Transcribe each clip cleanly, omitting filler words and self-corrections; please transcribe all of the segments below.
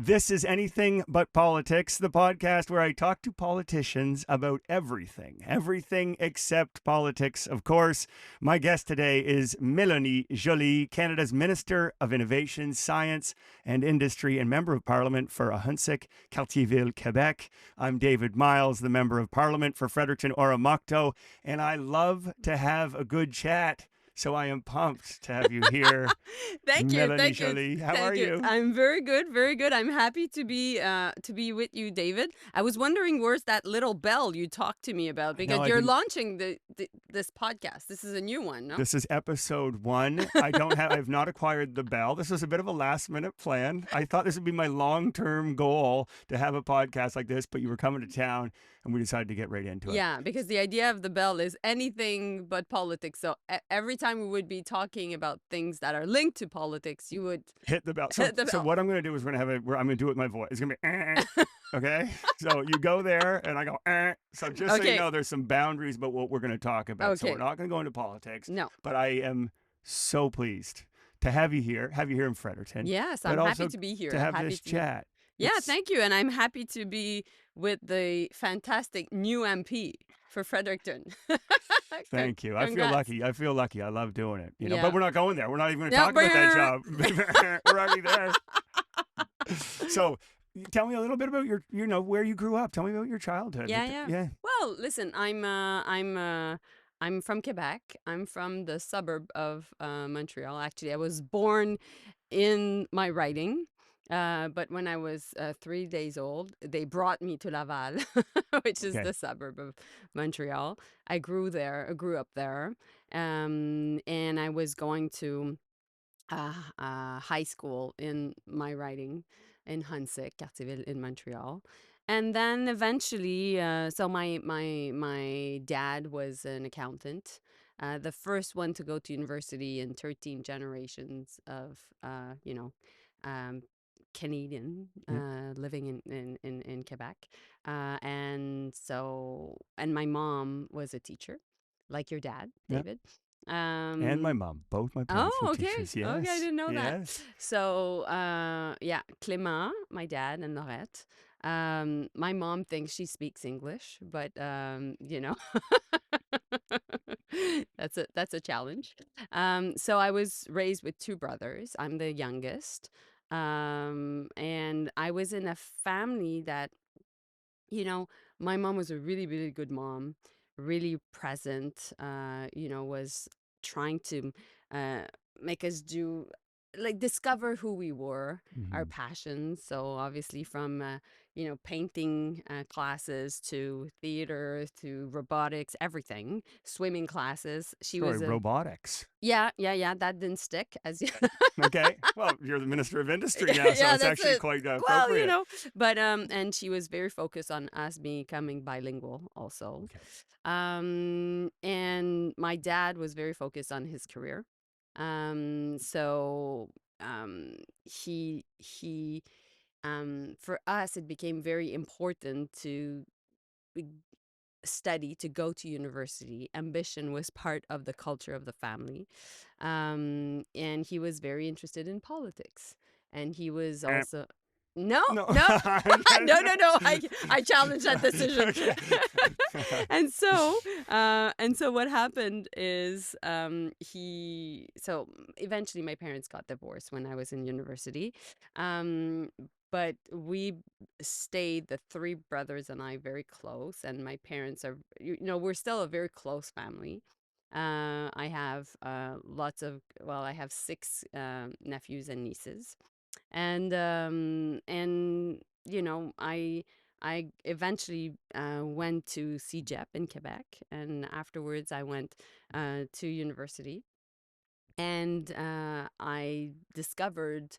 This is Anything But Politics, the podcast where I talk to politicians about everything, everything except politics, of course. My guest today is Mélanie Joly, Canada's Minister of Innovation, Science and Industry and Member of Parliament for Ahuntsic, Cartierville, Quebec. I'm David Myles, the Member of Parliament for Fredericton-Oromocto, and I love to have a good chat. So I am pumped to have you here, Thank you, Mélanie thank you, Joly. How are thank you. you? I'm very good, very good. I'm happy to be with you, David. I was wondering where's that little bell you talked to me about I know because I you're didn't. launching this podcast. This is a new one, no? This is episode one. I've not acquired the bell. This was a bit of a last minute plan. I thought this would be my long term goal to have a podcast like this, but you were coming to town and we decided to get right into it. Yeah, because the idea of the bell is anything but politics. So every time we would be talking about things that are linked to politics, you would Hit the bell. So, hit the so bell. what I'm going to do is I'm going to do it with my voice. It's going to be, okay? So you go there and I go, So just so you Okay, know, there's some boundaries about what we're going to talk about. So we're okay. not going to go into politics, No. but I am so pleased to have you here in Fredericton, Yes, but I'm happy also to be here. to I'm have happy this to. chat. Yeah, It's thank you. And I'm happy to be with the fantastic new MP for Fredericton. Thank you. I feel Congrats. lucky. I love doing it, but Yeah. we're not going there. We're not even going to No, talk about that job. We're already there. So tell me a little bit about where you grew up. Tell me about your childhood. yeah, yeah. Yeah. Well, listen, I'm from Quebec. I'm from the suburb of Montreal. Actually, I was born in my writing. But when I was 3 days old, they brought me to Laval, which is Okay. the suburb of Montreal. I grew up there, and I was going to high school in my writing in Hunsick, Cartierville in Montreal. And then eventually, so my dad was an accountant, the first one to go to university in 13 generations of, um, Canadian Yeah. living in Quebec. And my mom was a teacher, like your dad, Yeah. David. And my Um, mom. Both my parents were Oh, okay. teachers. Okay, I Yes. didn't know that. Yes. So, yeah, Clément, my dad, and Laurette. My mom thinks she speaks English, but that's a challenge. So I was raised with two brothers. I'm the youngest. And I was in a family that, you know, my mom was a really, really good mom, really present, was trying to uh, make us discover who we were, our Hmm. passions. So obviously from, painting classes to theater to robotics, everything, swimming classes. She Sorry, was a, robotics. yeah, yeah, yeah, that didn't stick as you. Okay. Well, you're the minister of industry Yeah, now, so yeah, it's that's actually it. quite Well, appropriate. but and she was very focused on us becoming bilingual also. Okay. And my dad was very focused on his career. So he for us it became very important to be- study, to go to university. Ambition was part of the culture of the family. And he was very interested in politics. And he was Eh, also, no, no. no, no, no, no. I challenge that decision. Okay. And so what happened is so eventually my parents got divorced when I was in university. But we stayed, the three brothers and I, very close, and my parents are, we're still a very close family. I have I have six nephews and nieces, and I eventually went to CEGEP in Quebec, and afterwards I went to university, and I discovered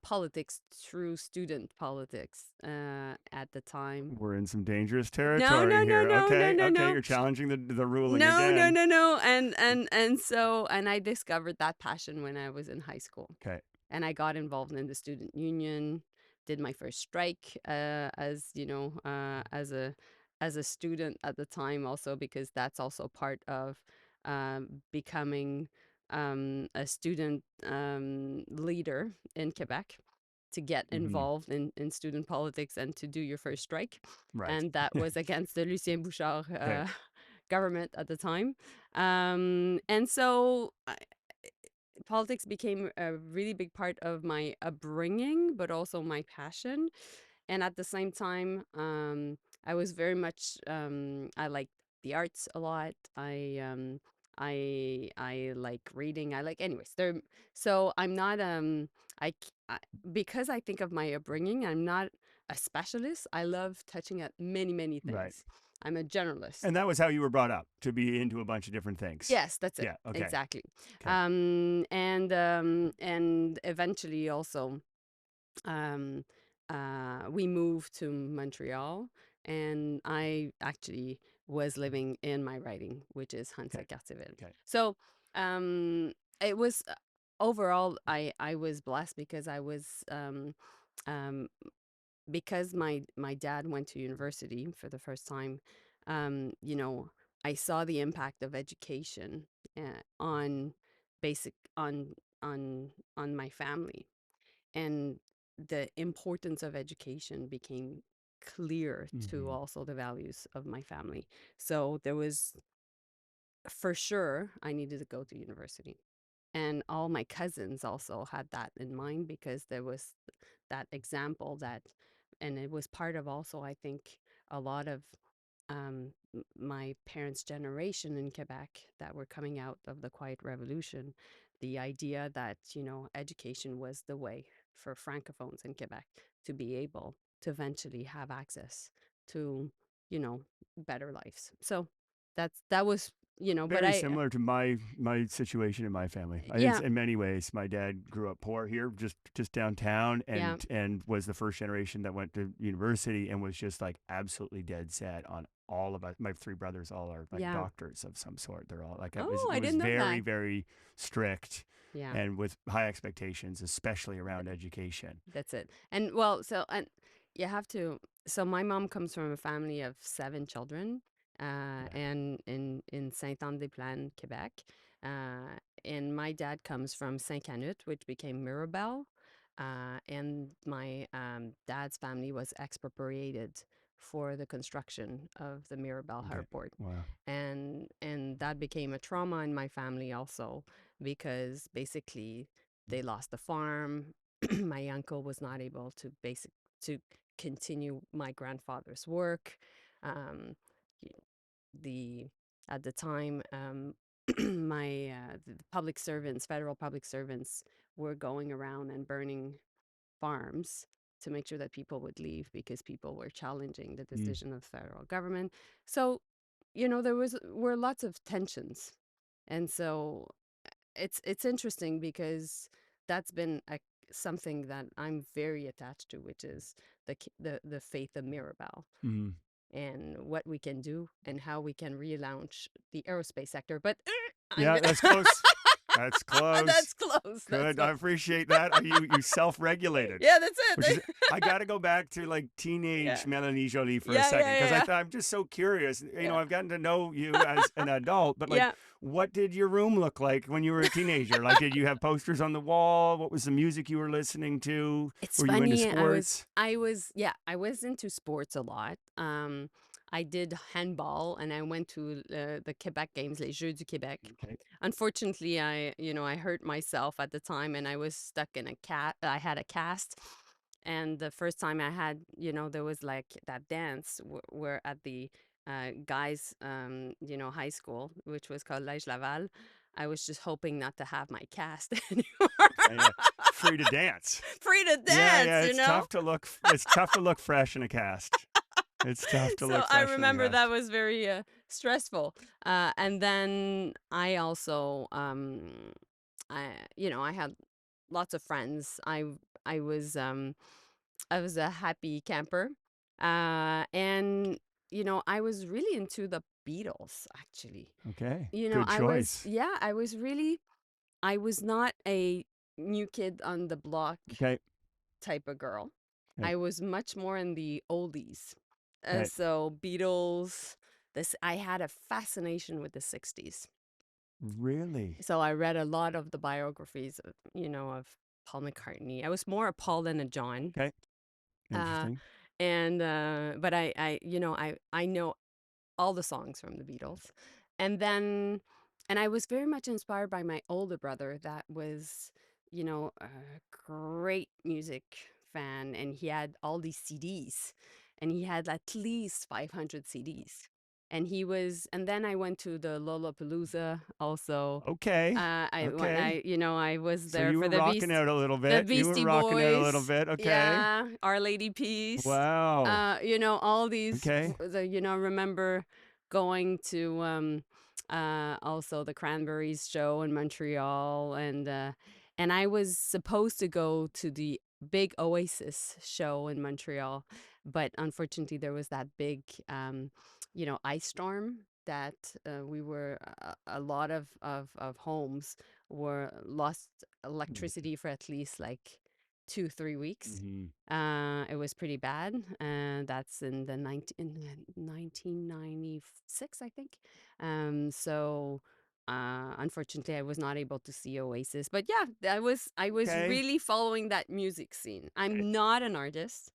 politics through student politics at the time. We're in some dangerous No, territory no, no, here. no, no, Okay. no, Okay. no. You're challenging the ruling No, no, again. no, no. And I discovered that passion when I was in high school. Okay. And I got involved in the student union, did my first strike as a student at the time, also because that's also part of becoming a student leader in Quebec. to get Mm-hmm. involved in student politics and to do your first strike. Right. And that was against the Lucien Bouchard Okay. government at the time. And so politics became a really big part of my upbringing, but also my passion. And at the same time, I was very much I like the arts a lot. I like reading. I like anyways. There, so I'm not I, c- I because I think of my upbringing, I'm not a specialist. I love touching at many Right. things. I'm a generalist. And that was how you were brought up, to be into a bunch of different things. Yes, that's it. Yeah. Okay. Exactly. Okay. And eventually also um, we moved to Montreal, and I actually was living in my writing, which is Okay. Hansa-Cartierville. Okay. So it was overall, I was blessed because I was um, because my dad went to university for the first time. You know, I saw the impact of education on basic on my family, and the importance of education became clear to Mm-hmm. also the values of my family. So there was, for sure, I needed to go to university. And all my cousins also had that in mind because there was that example that, and it was part of also, I think, a lot of my parents' generation in Quebec that were coming out of the Quiet Revolution, the idea that, education was the way for Francophones in Quebec to be able to eventually have access to, you know, better lives. So that was, but Very similar to my situation in my family. I think yeah, in many ways, my dad grew up poor here, just downtown, yeah, and was the first generation that went to university and was just like absolutely dead set on all of us. My three brothers all are like yeah. doctors of some sort. They're all like Oh, I it was didn't know very that. very strict Yeah. and with high expectations, especially around education. That's it. And well, and you have to. So my mom comes from a family of 7 children, Yeah. and in Saint-Anne-des-Plaines, Quebec. Uh, and my dad comes from Saint-Canut, which became Mirabel. And my dad's family was expropriated for the construction of the Mirabel Okay. Airport, Wow. and that became a trauma in my family also because basically they lost the farm. My uncle was not able to continue my grandfather's work. Um, y- the At the time, my the public servants, federal public servants, were going around and burning farms to make sure that people would leave because people were challenging the Mm. decision of the federal government. So, there were lots of tensions, and so it's interesting because that's been something that I'm very attached to, which is the faith of Mirabel Mm. and what we can do and how we can relaunch the aerospace sector. But I'm Yeah, gonna that's close. That's close. that's close. That's Good. close. I appreciate that. You self-regulated, Yeah, that's which is it. I got to go back to like Yeah, teenage Mélanie Joly for a yeah, second yeah, because yeah, I'm just so curious. yeah, I've gotten to know you as an adult, but like, yeah. what did your room look like when you were a teenager? Like, did you have posters on the wall? What was the music you were listening to? It's Were you into funny. sports? Yeah, I was into sports a lot. I did handball and I went to the Quebec games, les Jeux du Québec. Okay. Unfortunately, I hurt myself at the time and I was stuck in I had a cast. And the first time I had, there was like that dance where at the guys, high school, which was called Collège Laval. I was just hoping not to have my cast anymore. Okay. Yeah. Free to dance. Free to Yeah, dance, yeah. you It's know? tough to look. It's tough to look fresh in a cast. It's tough to So look I fresh in a remember that cast. was very stressful. And then I also, I had lots of friends. I was, I was a happy camper. And, I was really into the Beatles, actually. Okay. Good choice. I was not a new kid on the block Okay. type of girl. Okay. I was much more in the oldies. Okay. So Beatles, I had a fascination with the 60s. Really? So I read a lot of the biographies of Paul McCartney. I was more a Paul than a John. Okay. Uh, Interesting. but I know all the songs from the Beatles. And then, and I was very much inspired by my older brother that was, a great music fan. And he had all these CDs and he had at least 500 CDs. And then I went to the Lollapalooza also. Okay. Okay. I was So there you for were rocking out a little the bit. You were Beastie rocking out a little Boys. bit. Okay. Yeah, Our Lady Peace. Wow. All these, Okay. remember going to also the Cranberries show in Montreal, and I was supposed to go to the big Oasis show in Montreal, but unfortunately there was that big ice storm that we were a lot of homes were lost electricity for at least like 2-3 weeks. Mm-hmm. It was pretty bad. That's in the 1996, I think. So unfortunately, I was not able to see Oasis. But yeah, I was Okay. really following that music scene. I'm not an artist.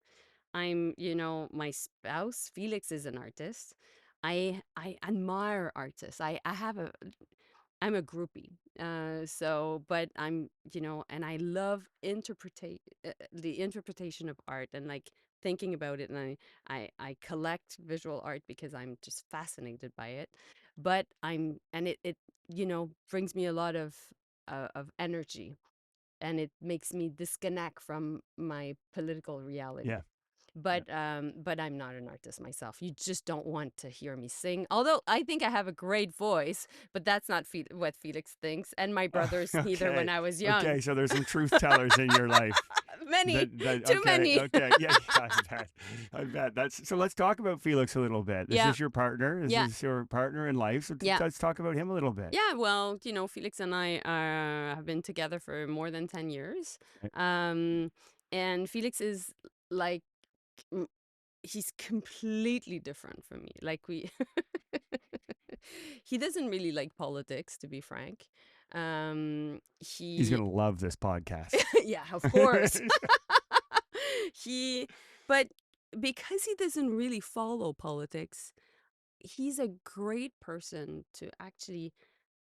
My spouse Felix is an artist. I admire artists. I'm a groupie. But and I love the interpretation of art and like thinking about it. And I collect visual art because I'm just fascinated by it. But it brings me a lot of energy, and it makes me disconnect from my political reality. Yeah. Yeah. But I'm not an artist myself. You just don't want to hear me sing. Although I think I have a great voice, but that's not what Felix thinks, and my brothers neither when Okay. I was young. Okay. So there's some truth tellers in your life. Many, That too okay, many. okay. Yeah, I bet. I bet. That's so let's talk about Felix a little bit. This Yeah, is your partner. This yeah, is your partner in life. So yeah. let's talk about him a little bit. Yeah, well, Felix and I have been together for more than 10 years. Okay. Um, and Felix is like, mm, he's completely different from me. Like, he doesn't really like politics, to be frank. He's He, gonna love this podcast. yeah, of course. he, but because he doesn't really follow politics, he's a great person to actually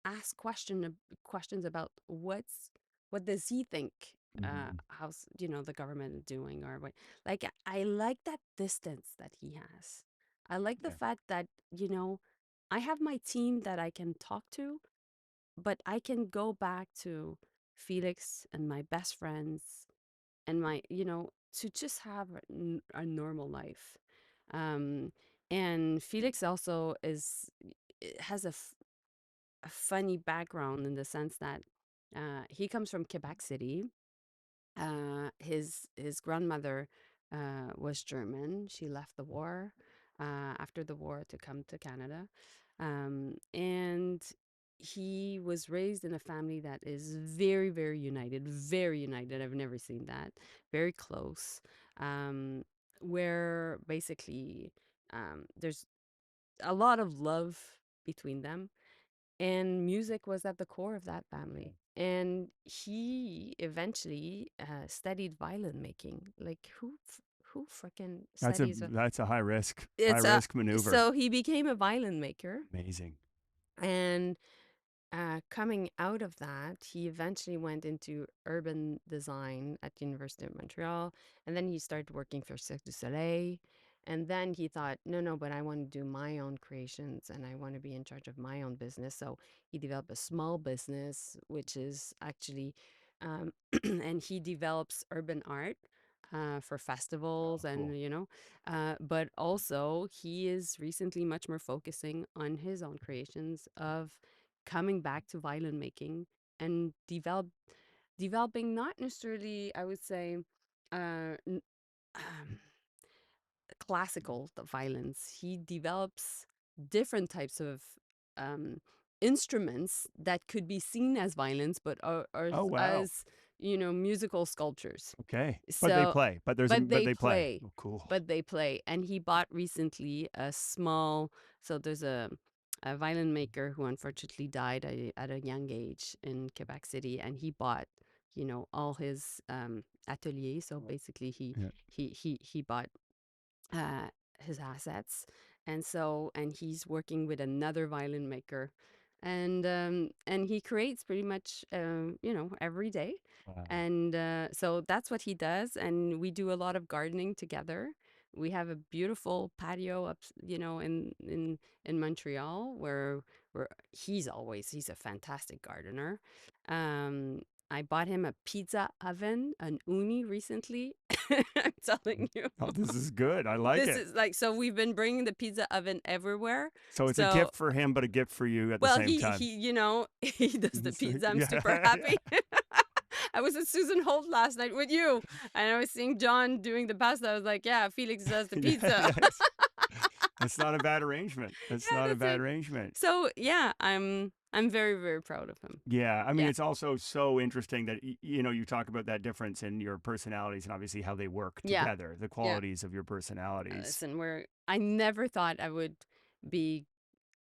ask questions about what does he think Mhm. how's the government doing, or what. Like, I like that distance that he has. I like the Yeah. fact that I have my team that I can talk to, but I can go back to Felix and my best friends and my to just have a normal life. um and Felix also has a funny background in the sense that he comes from Quebec City. His grandmother was German. She left the war after the war to come to Canada, and he was raised in a family that is very, very united. Very united. I've never seen that. Very close. Um, where basically there's a lot of love between them, and music was at the core of that family. And he eventually studied violin making. Like, who freaking studies That's a high it's a risk maneuver. so he became a violin maker. Amazing. And coming out of that, he eventually went into urban design at the University of Montreal, and then he started working for Cirque du Soleil. And then he thought, no, no, but I want to do my own creations and I want to be in charge of my own business. So he developed a small business, which is actually, and he develops urban art for Oh, festivals, cool. and but also he is recently much more focusing on his own creations of coming back to violin making and developing not necessarily, I would say, um, classical violins. He develops different types of um, instruments that could be seen as violins, but are Oh wow. as musical sculptures. Okay. But they So, play. But they play. Oh, cool. but they play. And he bought recently a small. So there's a violin maker who unfortunately died at a young age in Quebec City, and all his atelier. So basically, Yeah. he bought uh, his assets, and he's working with another violin maker, and he creates pretty much every day, Wow. and so that's what he does, and we do a lot of gardening together. We have a beautiful patio up, in Montreal, where he's a fantastic gardener. Um, I bought him a pizza oven, an uni recently. I'm telling you. Oh, this is good. I like This it. is like, so we've been bringing the pizza oven everywhere. So it's a So, gift for him, but a gift for you at the well, same he time. he does the pizza. I'm super Yeah. happy. I was at Susan Holt last night with you, and I was seeing John doing the pasta. I was like, yeah, Felix does the Yeah. pizza. Yes. That's not a bad arrangement. That's Yeah, not a that's bad it. arrangement. So yeah, I'm very, very proud of him. Yeah, I mean, Yeah, it's also so interesting that you talk about that difference in your personalities and obviously how they work yeah, together, the yeah. qualities of your personalities. Listen, I never thought I would be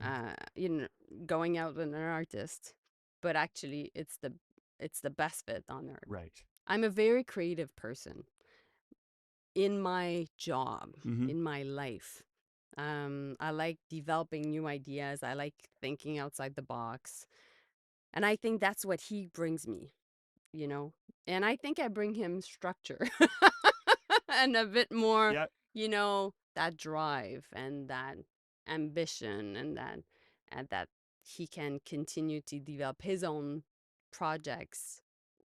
uh, you know, going out with an artist, but actually it's the best fit on earth. Right. I'm a very creative person in my job, Mm-hmm. in my life. I like developing new ideas. I like thinking outside the box. And I think that's what he brings me, you know. And I think I bring him structure and a bit more, Yeah, that drive and that ambition, and that he can continue to develop his own projects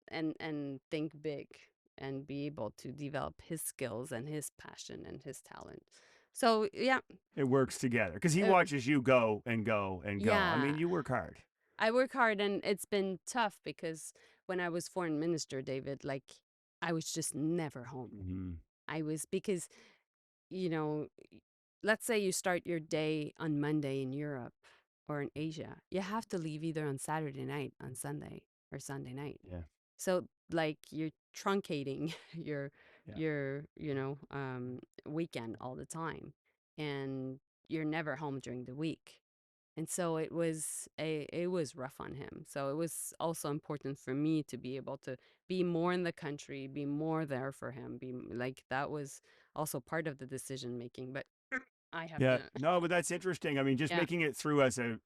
and think big and be able to develop his skills and his passion and his talent. So yeah, it works together because he uh, watches you go and go and go. I yeah, mean, you work hard. I work hard, and it's been tough because when I was foreign minister, David, like, I was just never home. Mm-hmm. I was because you know, let's say you start your day on Monday in Europe or in Asia, you have to leave either on Saturday night, on Sunday, or Sunday night. Yeah, So like you're truncating your yeah. weekend all the time, and you're never home during the week. And so it was rough on him. So it was also important for me to be able to be more in the country, be more there for him, be like that was also part of the decision making. But I have Yeah, to, no, but that's interesting. I mean, just yeah. making it through as a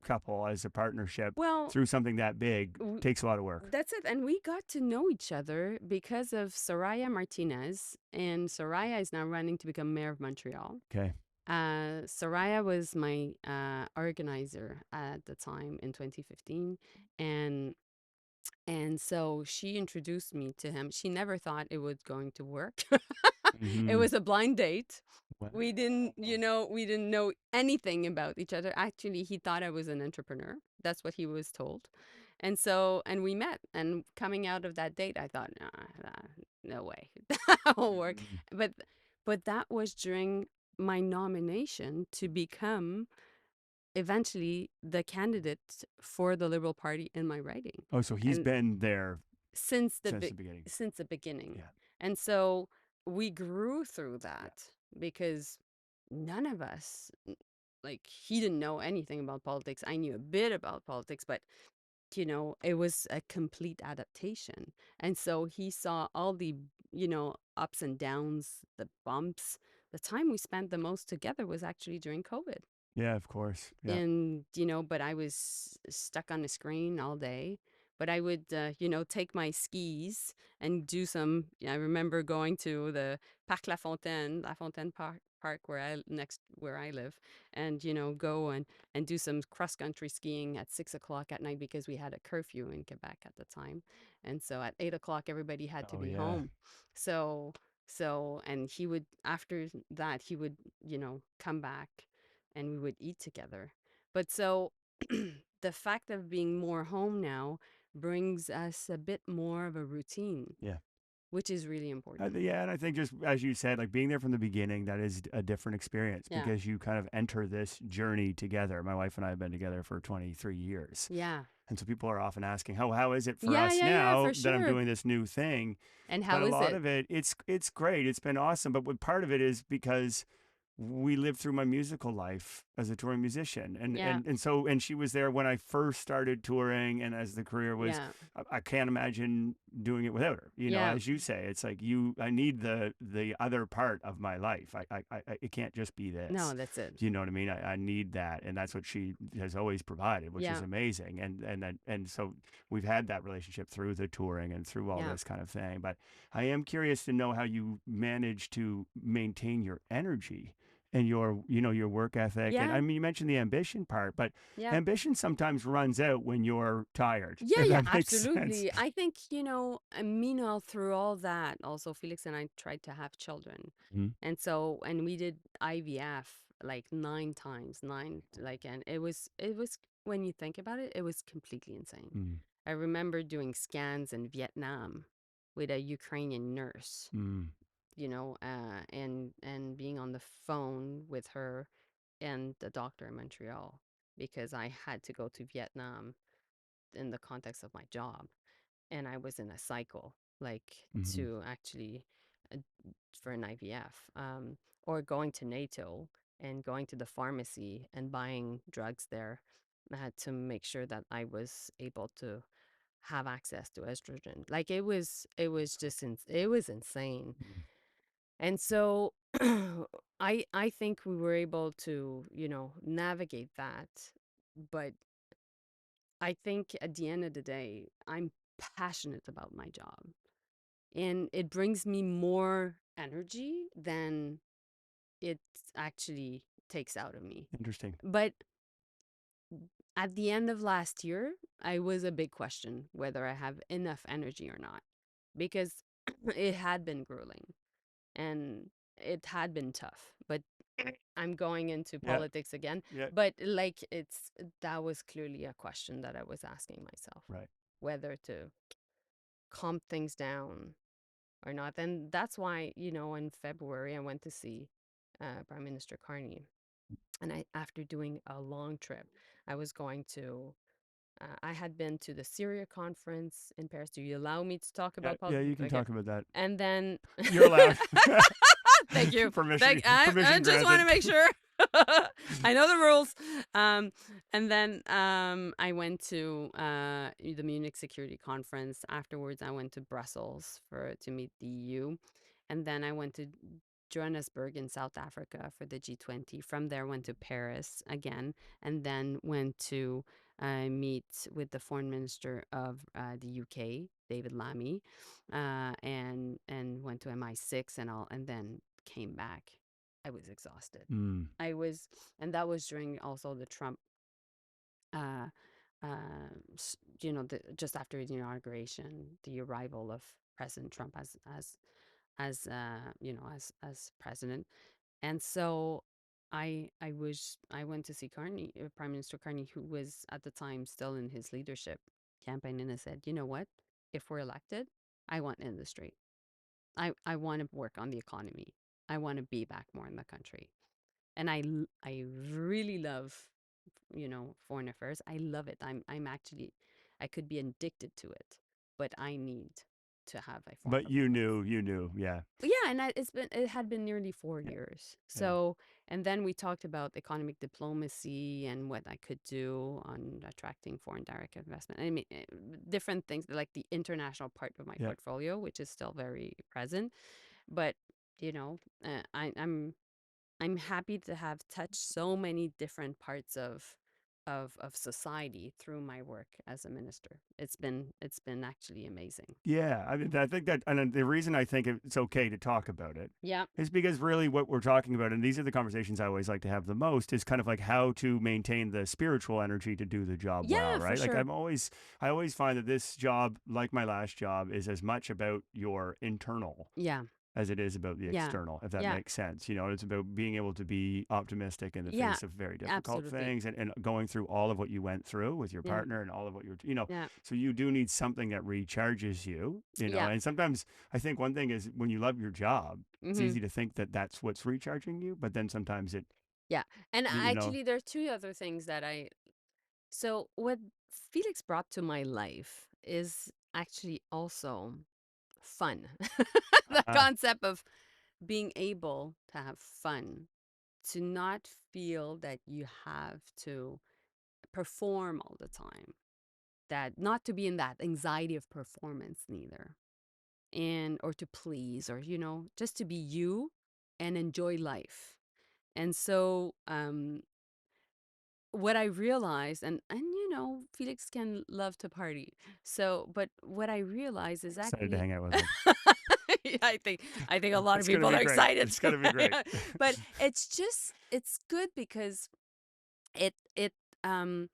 couple, as a partnership, Well, through something that big w- takes a lot of work. that's it. And we got to know each other because of Soraya Martinez, and Soraya is now running to become mayor of Montreal. Okay. Soraya was my organizer at the time in 2015, and so she introduced me to him. She never thought it was going to work. It Mm-hmm. was a blind date. Wow. We didn't know anything about each other. Actually, he thought I was an entrepreneur. That's what he was told. And so, and we met. And coming out of that date, I thought, no way, that won't work. Mm. But that was during my nomination to become eventually the candidate for the Liberal Party in my riding. Oh, so he's And been there since the since be- the beginning. since the beginning. Yeah. And so we grew through Yeah. that because none of us, like, he didn't know anything about politics. I knew a bit about politics, but it was a complete adaptation. And so he saw all the, ups and downs, the bumps. The time we spent the most together was actually during COVID. Yeah, of course. Yeah. And but I was stuck on the screen all day. But I would take my skis and do some. I remember going to the Parc La Fontaine Park, where I live, and go and do some cross country skiing at 6 o'clock at night because we had a curfew in Quebec at the time. And so at 8 o'clock everybody had to Oh be yeah. home. So and he would, after that, he would come back, and we would eat together. But so the fact of being more home now brings us a bit more of a routine, Yeah. which is really important. Yeah, and I think just as you said, like being there from the beginning, that is a different experience Yeah. because you kind of enter this journey together. My wife and I have been together for 23 years. Yeah. And so people are often asking, how is it for Yeah, us yeah, yeah, now for that I'm sure. doing this new thing? And But how a is lot it? of it, it's great. It's been awesome. But what part of it is because we lived through my musical life as a touring musician, and Yeah. so she was there when I first started touring, and as the career was, Yeah. I can't imagine doing it without her. Yeah. As you say, it's like I need the other part of my life. It can't just be No, this. that's it. Do you know what I mean? I need that, and that's what she has always provided, which is Yeah. amazing. And so we've had that relationship through the touring and through all Yeah. this kind of thing. But I am curious to know how you manage to maintain your energy and your work ethic. And Yeah. I mean, you mentioned the ambition part, but Yeah. ambition sometimes runs out when you're tired, Yeah, if yeah, that makes sense. absolutely. I think, meanwhile, through all that, also Felix and I tried to have children. Mhm. And we did IVF like 9 times, and it was, when you think about it, it was completely insane. Mm, I remember doing scans in Vietnam with a Ukrainian nurse, mm, and being on the phone with her and the doctor in Montreal because I had to go to Vietnam in the context of my job, and I was in a cycle, like, mhm, to actually, uh, for an IVF, or going to NATO and going to the pharmacy and buying drugs there, to make sure that I was able to have access to estrogen. Like, it was just it was insane. mm. And so I think we were able to, navigate that. But I think at the end of the day, I'm passionate about my job, and it brings me more energy than it actually takes out of me. Interesting. But at the end of last year, I was a big question whether I have enough energy or not, because it had been grueling and it had been tough. But I'm going into Yeah, politics again. yeah, But like, that was clearly a question that I was asking myself, right. whether to calm things down or not. And that's why, in February, I went to see Prime Minister Carney. And after doing a long trip, I was going to, I had been to the Syria conference in Paris. Do you allow me to talk Yeah, about yeah, politics? you can Okay. talk about that. And then, You're allowed. thank you. Permission, I permission just want to granted. make sure. I know the rules. And then I went to the Munich Security Conference. Afterwards, I went to Brussels to meet the EU, and then I went to Johannesburg in South Africa for the G20. From there, went to Paris again, and then went to meet with the Foreign Minister of the UK, David Lammy, and went to MI6 and all, and then came back. I was exhausted. Mm, I was, and that was during also the Trump, uh, just after the inauguration, the arrival of President Trump as president. And so I went to see Carney, Prime Minister Carney, who was at the time still in his leadership campaign, and I said, you know what? If we're elected, I want industry. I want to work on the economy. I want to be back more in the country. And I really love, foreign affairs. I love it. I'm actually, I could be addicted to it, but I need to have a form but of diplomacy. you knew, yeah, Yeah, and it had been nearly four yeah, years. yeah, So, and then we talked about economic diplomacy and what I could do on attracting foreign direct investment. I mean, different things like the international part of my yeah. portfolio, which is still very present. But I'm happy to have touched so many different parts of society through my work as a minister. It's been actually amazing. Yeah, I mean, I think that, and the reason I think it's okay to talk about it Yeah. is because really what we're talking about, and these are the conversations I always like to have the most, is kind of like how to maintain the spiritual energy to do the job well, Yeah, for right? Like sure. I always find that this job, like my last job, is as much about your internal Yeah. as it is about the Yeah. external, if that Yeah. makes sense. It's about being able to be optimistic in the Yeah. face of very difficult Absolutely. things and going through all of what you went through with your Yeah. partner and all of what Yeah. so you do need something that recharges you, Yeah. and sometimes I think one thing is when you love your job, it's Mhm. easy to think that that's what's recharging you, but then sometimes Yeah. And you know, actually there are two other things that so what Felix brought to my life is actually also fun. The uh, concept of being able to have fun, to not feel that you have to perform all the time. not to be in that anxiety of performance neither, and or to please, or just to be you and enjoy life. And so what I realized, and Felix can love to party. So, but what I realized is Excited to actually hang out with him. yeah, I think a lot of It's gonna people be are great. excited. It's gonna be great. But it's good because it um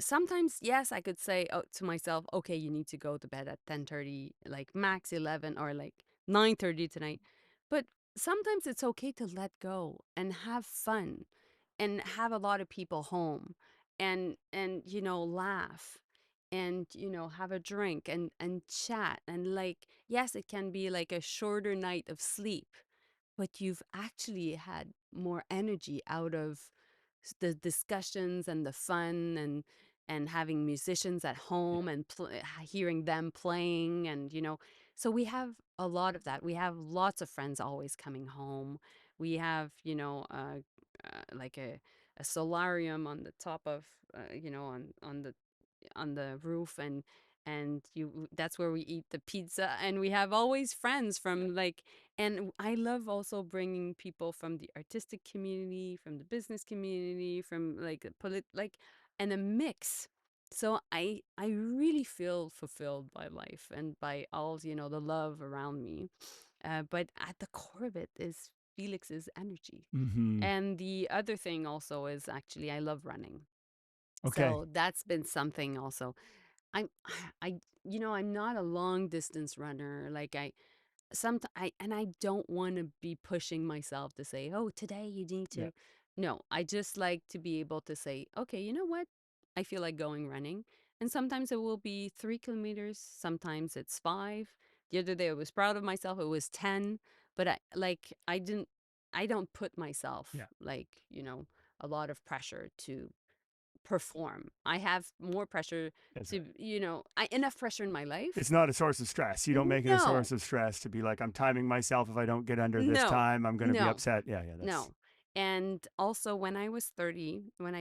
sometimes, yes, I could say, to myself, okay, you need to go to bed at 10:30, like max 11, or like 9:30 tonight. But sometimes it's okay to let go and have fun and have a lot of people home, and laugh, and have a drink and chat, and like, yes, it can be like a shorter night of sleep, but you've actually had more energy out of the discussions and the fun, and having musicians at home, and hearing them playing, and so we have a lot of that. We have lots of friends always coming home. We have like a solarium on the top of on the roof, and that's where we eat the pizza, and we have always friends from, like, and I love also bringing people from the artistic community, from the business community, from like like, and a mix. So I really feel fulfilled by life and by all the love around me. But at the core of it is Felix's energy. Mm-hmm. And the other thing also is, actually, I love running. Okay. So that's been something also. I'm I'm not a long distance runner. Like, I don't want to be pushing myself to say, "Oh, today you need Yeah. to." No, I just like to be able to say, "Okay, you know what? I feel like going running." And sometimes it will be 3 kilometers, sometimes it's 5. The other day I was proud of myself, it was 10, but I don't put myself, Yeah. like, a lot of pressure to perform. I have more pressure That's to, right. enough pressure in my It's life. not a source of stress. You don't make it a No, source of stress to be like, I'm timing myself. If I don't get under this no, time, I'm going to be no, upset. Yeah, yeah, that's no. And also, when I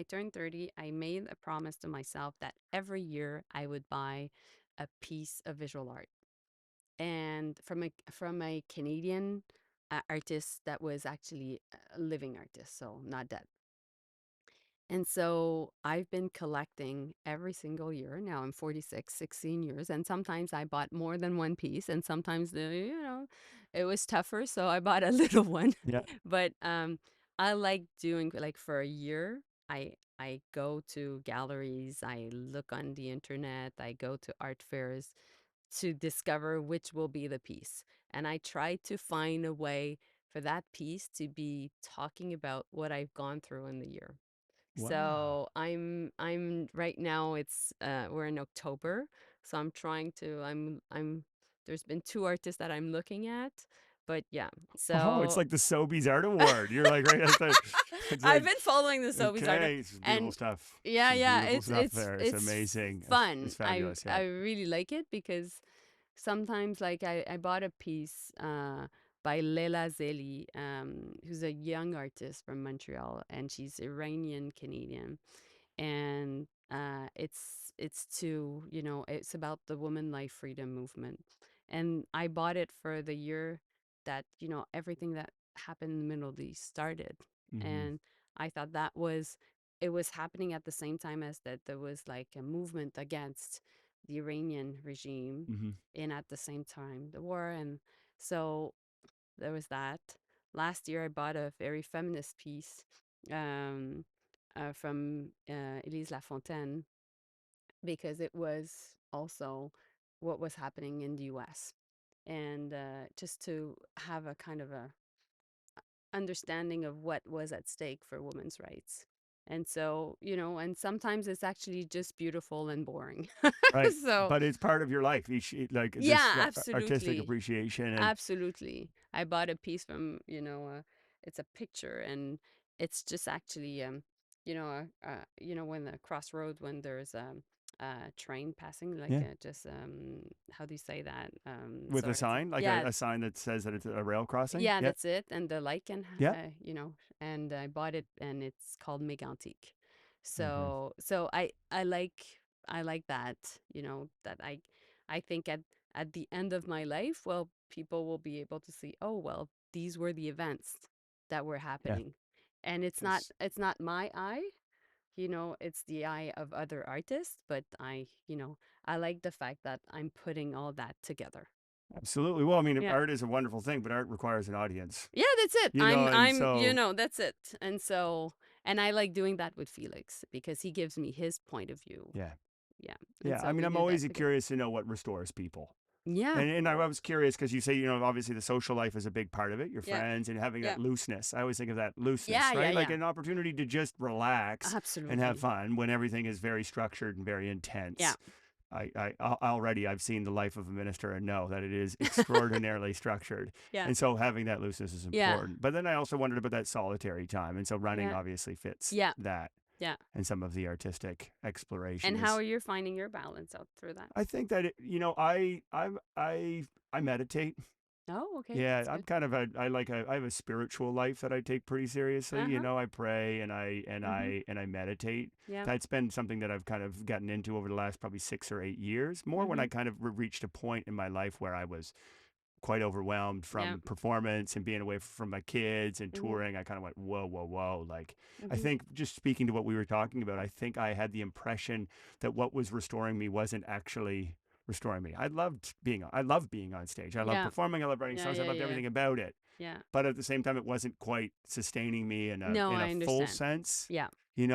turned 30, I made a promise to myself that every year I would buy a piece of visual art, and from a Canadian artist that was actually a living artist, so not dead. And so I've been collecting every single year. Now I'm 46, 16 years. And sometimes I bought more than one piece. And sometimes it was tougher. So I bought a little one. yeah. But I like doing, like, for a year. I go to galleries. I look on the internet. I go to art fairs to discover which will be the piece. And I try to find a way for that piece to be talking about what I've gone through in the year. Wow. So I'm right now, it's we're in October, so I'm there's been two artists that I'm looking at, but yeah. Oh, it's So like the Sobeys Art Award. You're like right at the. It's I've like been following the Sobeys art, okay, it's beautiful and stuff. yeah, Some yeah, beautiful it's stuff it's there. It's it's amazing. fun. It's I fabulous. Yeah. I really like it because sometimes, like, I bought a piece by Leila Zeli, who's a young artist from Montreal, and she's Iranian Canadian, and it's about the woman life freedom movement. And I bought it for the year that everything that happened in the Middle East started. Mm-hmm. And I thought it was happening at the same time as that there was like a movement against the Iranian regime, Mm-hmm. and at the same time the war. And so there was that. Last year, I bought a very feminist piece, um, from Elise Lafontaine, because it was also what was happening in the US. And just to have a kind of a understanding of what was at stake for women's rights. And so, and sometimes it's actually just beautiful and boring. Right. So, But it's part of your life. Like this yeah, artistic absolutely. appreciation and Absolutely. I bought a piece from, it's a picture, and it's just actually, when the crossroad, when there's a train passing, like, yeah, just, how do you say that? with a Sorry. sign, like Yeah, a sign that says that it's a rail crossing. yeah, Yeah. that's it. And the lichen, Yeah. and I bought it, and it's called Mégantic. Mm-hmm. So I like I like that, that I think at the end of my life, well, people will be able to see, oh, well, these were the events that were Yeah. happening. And Because it's not my eye, it's the eye of other artists, but I like the fact that I'm putting all that together. absolutely. Well, I mean, Yeah. art is a wonderful thing, but art requires an audience, Yeah, that's it. and so That's it. And I like doing that with Felix because he gives me his point of view. yeah, Yeah. And yeah. I so mean, we I'm do that always together. curious to know what restores people. Yeah. And I was curious because you say, obviously the social life is a big part of it, your Yeah. friends and having Yeah. that looseness. I always think of that looseness, Yeah, yeah, right? Like yeah. an opportunity to just relax and have Absolutely. fun when everything is very structured and very Yeah. intense. Already I've seen the life of a minister and know that it is extraordinarily structured. Yeah. And so having that looseness is Yeah. important. But then I also wondered about that solitary time. And so running Yeah. obviously fits Yeah. that Yeah. and some of the artistic exploration And how is are you finding your balance out through that? I think that I meditate. Oh, okay. Yeah, That's I'm good. kind of I have a spiritual life that I take pretty seriously. Uh-huh. I pray and Mm-hmm. I meditate. Yeah. That's been something that I've kind of gotten into over the last probably 6 or 8 years. More when Mm-hmm. I kind of reached a point in my life where I was quite overwhelmed Yeah. from performance and being away from my kids and Mm-hmm. touring. I kind of went, whoa, whoa, whoa. Like, I Mm-hmm. think just speaking to what we were talking about, I think I had the impression that what was restoring me wasn't actually restoring me. I love being on stage. I love Yeah. performing. I love writing Yeah, songs. I yeah, loved yeah. everything about it. Yeah. But at the same time, it wasn't quite sustaining me No, in a I full understand. sense. Yeah. You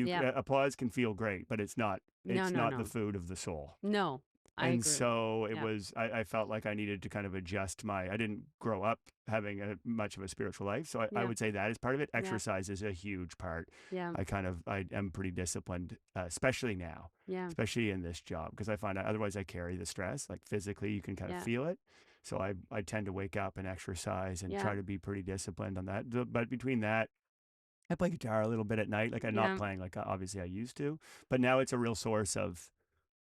Yeah. applause can feel great, but No, it's no, not the no. food of the soul. No. I And agree. so Yeah. I felt like I needed to kind of adjust I didn't grow up having much of a spiritual life. So I Yeah. would say that is part of it. Yeah. Exercise is a huge part. Yeah. I am pretty disciplined, especially now, Yeah. especially in this job, because I find otherwise I carry the stress, like physically, you can kind of Yeah. feel it. So I tend to wake up and exercise and Yeah. try to be pretty disciplined on that. But between that, I play guitar a little bit at night. Like I'm not Yeah. playing like obviously I used to, but now it's a real source of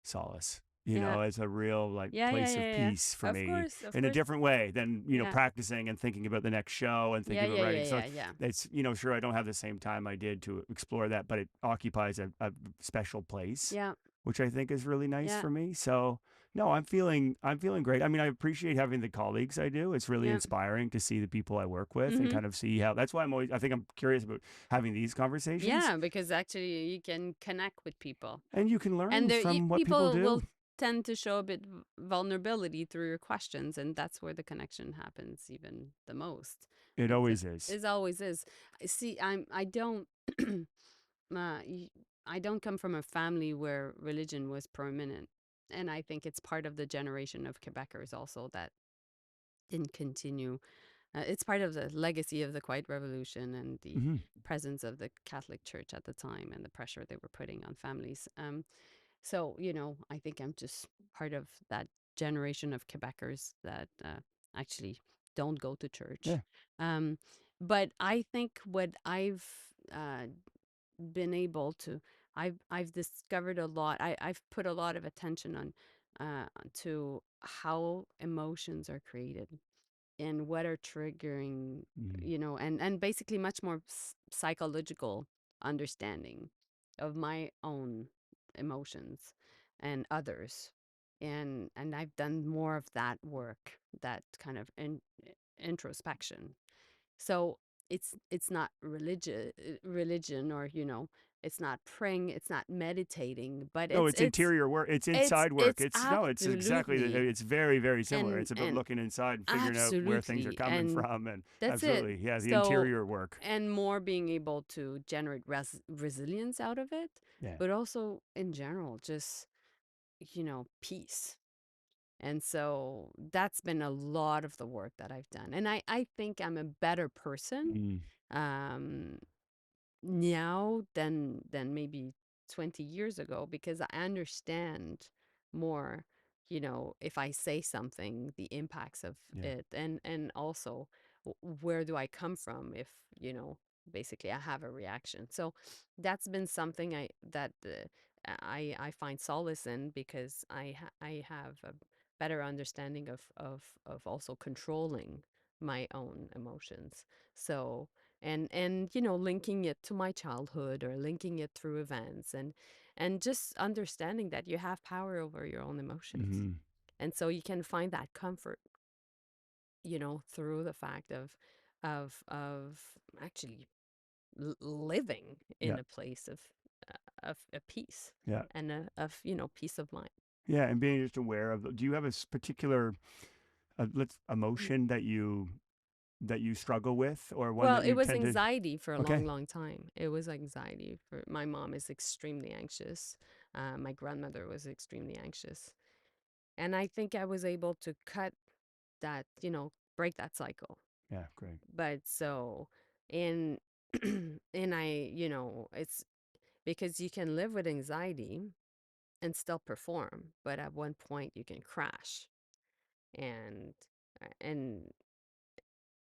solace. Yeah. It's a real like Yeah, yeah, place of yeah, yeah. peace for me Of in a course. different way than, Yeah. practicing and thinking about the next show and Yeah, thinking about yeah, yeah, writing. So yeah, yeah. it's, sure, I don't have the same time I did to explore that, but it occupies a special place, Yeah. which I think is really nice Yeah. for me. So no, I'm feeling great. I mean, I appreciate having the colleagues I do. It's really Yeah. inspiring to see the people I work with and Mm-hmm. kind of see how, that's why I think I'm curious about having these conversations Yeah, because actually you can connect with people. and you can learn And from what people people do. will tend to show a bit vulnerability through your questions, and that's where the connection happens even the most. It It's always is. it always is. See, I don't I don't come from a family where religion was prominent, and I think it's part of the generation of Quebecers also that didn't continue. It's part of the legacy of the Quiet Revolution and the Hmm. presence of the Catholic Church at the time and the pressure they were putting on families. So, I think I'm just part of that generation of Quebecers that actually don't go to church. Yeah. Um, but I think what I've uh, been able to, I've discovered a lot. I've put a lot of attention on to how emotions are created and what are triggering, Mm. and basically much more psychological understanding of my own emotions and others. And I've done more of that work, that kind of introspection. So it's not religion, or it's not praying, it's not meditating, but No, it's interior work. It's inside work. it's It's exactly. absolutely, It's very, very similar. and It's about and looking inside and figuring out where things are absolutely, coming and from, and that's it. absolutely, yeah, the So, interior work. and more being able to generate resilience out of it, Yeah. but also in general, just, peace. And so that's been a lot of the work that I've done. And I think I'm a better person Mm. um, now than maybe 20 years ago, because I understand more, if I say something, the impacts of Yeah. it, and also where do I come from if, basically I have a reaction. So that's been something I find solace in, because I have a better understanding of also controlling my own emotions. So and linking it to my childhood or linking it through events and just understanding that you have power over your own emotions. Mm-hmm. And so you can find that comfort, through the fact of actually living Yeah. in a place of a peace Yeah. and of peace of mind. Yeah. And being just aware of, do you have a particular let's emotion that you struggle with, or one Well, that it you was tend to? anxiety for a long, Okay. long time. It was anxiety. For my mom is extremely anxious. My grandmother was extremely anxious, and I think I was able to cut that, break that cycle. Yeah. Great. But so, and and it's because you can live with anxiety and still perform, but at one point you can crash and and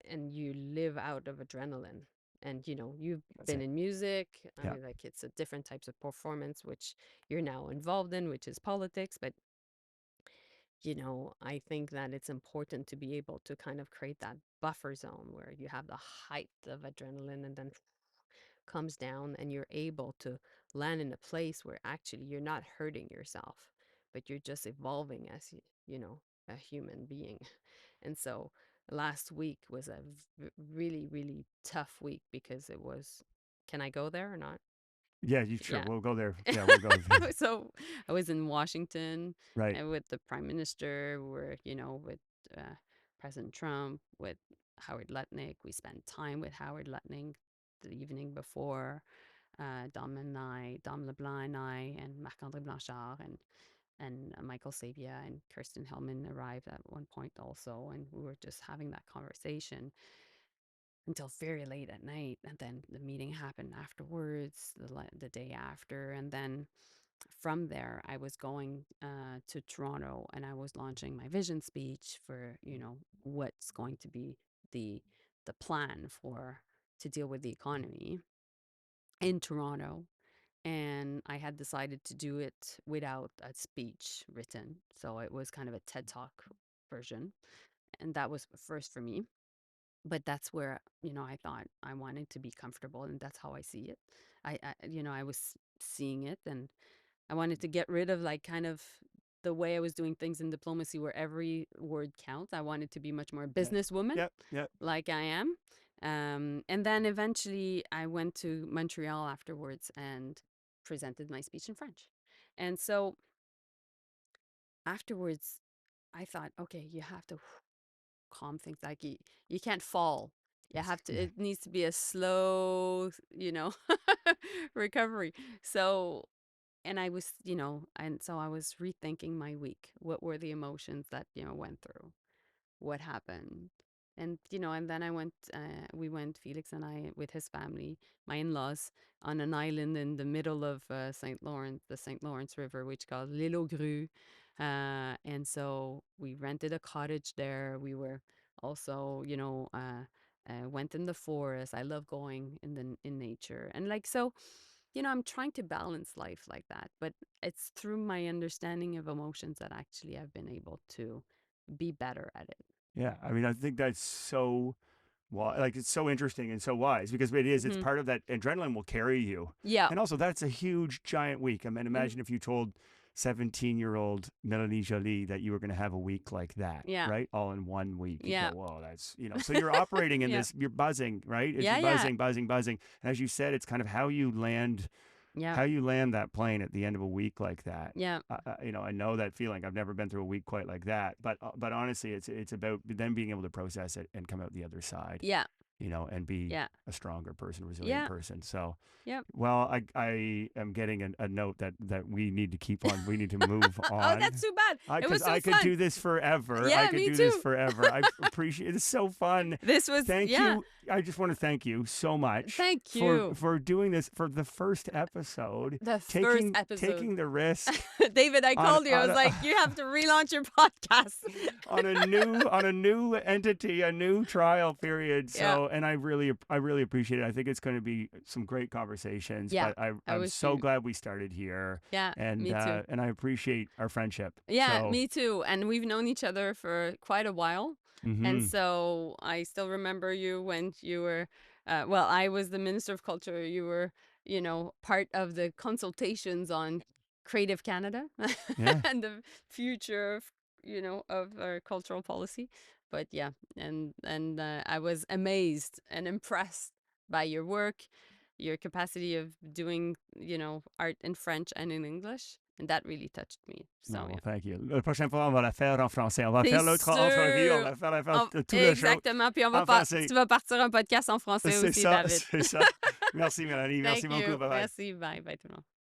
and you live out of adrenaline. And you've That's been it. in music. I Yeah. mean, like, it's a different types of performance which you're now involved in, which is politics. But I think that it's important to be able to kind of create that buffer zone where you have the height of adrenaline and then comes down, and you're able to land in a place where actually you're not hurting yourself, but you're just evolving as a human being. And so last week was a really, really tough week because it was. Can I go there or not? Yeah. You sure? Yeah. We'll go there. Yeah. We'll go there. So I was in Washington Right. with the prime minister. We're, with President Trump, with Howard Lutnick. We spent time with Howard Lutnick the evening before. Dom and I, Dom Leblanc and I, and Marc-André Blanchard and Michael Sabia and Kirsten Hellman arrived at one point also, and we were just having that conversation until very late at night. And then the meeting happened afterwards, the day after. And then from there, I was going to Toronto, and I was launching my vision speech for what's going to be the the plan for to deal with the economy in Toronto. And I had decided to do it without a speech written, so it was kind of a TED Talk version, and that was first for me. But that's where I thought I wanted to be comfortable, and that's how I see it. I was seeing it, and I wanted to get rid of, like, kind of the way I was doing things in diplomacy where every word counts. I wanted to be much more a Yeah. businesswoman Yep. Yep. like I am. And then eventually I went to Montreal afterwards and presented my speech in French. And so afterwards, I thought, okay, you have to calm things. Like, you can't fall. You have to, Yeah. it needs to be a slow, recovery. So, and I was, and so I was rethinking my week. What were the emotions that, went through? What happened? And then we went, Felix and I, with his family, my in-laws, on an island in the middle of St. Lawrence, the St. Lawrence River, which is called L'Île aux Grues. And so we rented a cottage there. We were also, went in the forest. I love going in nature. And, like, so, I'm trying to balance life like that, but it's through my understanding of emotions that actually I've been able to be better at it. Yeah. I mean, I think that's so. Well, like, it's so interesting and so wise, because it is, it's Hmm. part of that adrenaline will carry you. Yeah. And also, that's a huge, giant week. I mean, Hmm. imagine if you told 17-year-old Mélanie Joly that you were going to have a week like that, Yeah. right? All in one week. You'd go, Yeah. whoa, so you're operating in Yeah. this, you're buzzing, right? It's Yeah. Yeah. buzzing, buzzing, buzzing. And as you said, it's kind of Yeah. how you land that plane at the end of a week like that. Yeah. I know that feeling. I've never been through a week quite like that, but honestly, it's about then being able to process it and come out the other side, Yeah. and be Yeah. a stronger person, resilient Yeah. person. So, Yep. well, I am getting a note that we need to keep on. We need to move Oh, on. that's too bad. It Because was so I could fun. do this forever. I Yeah, could me do this too. forever. I appreciate it. It's so fun. This was, Thank yeah. you. I just want to thank you so much Thank for you. doing this for the first episode, The first taking episode. the risk David, I on called you. I was like, you have to relaunch your podcast. on a new entity, a new trial period. Yeah. So, and I really appreciate it. I think it's going to be some great conversations. Yeah, But I I'm was so too. glad we started here, Yeah, and me too. and I appreciate our friendship. Yeah, So, me too. And we've known each other for quite a while. And Mhm. so I still remember you when you were, well, I was the Minister of Culture. You were, part of the consultations on Creative Canada Yeah. and the future of our cultural policy. But yeah, and I was amazed and impressed by your work, your capacity of doing, art in French and in English. And that really touched me. Oh, So well, yeah. thank you. La prochaine fois, on va la faire en français. On va C'est faire l'autre entrevue, on sûr! va faire tout le show Exactement, puis on va en pas français. tu vas partir un podcast en français C'est aussi, ça, David. c'est ça. Merci, Mélanie. Merci Thank beaucoup. you. Bye bye. Merci. Bye. Bye tout le monde.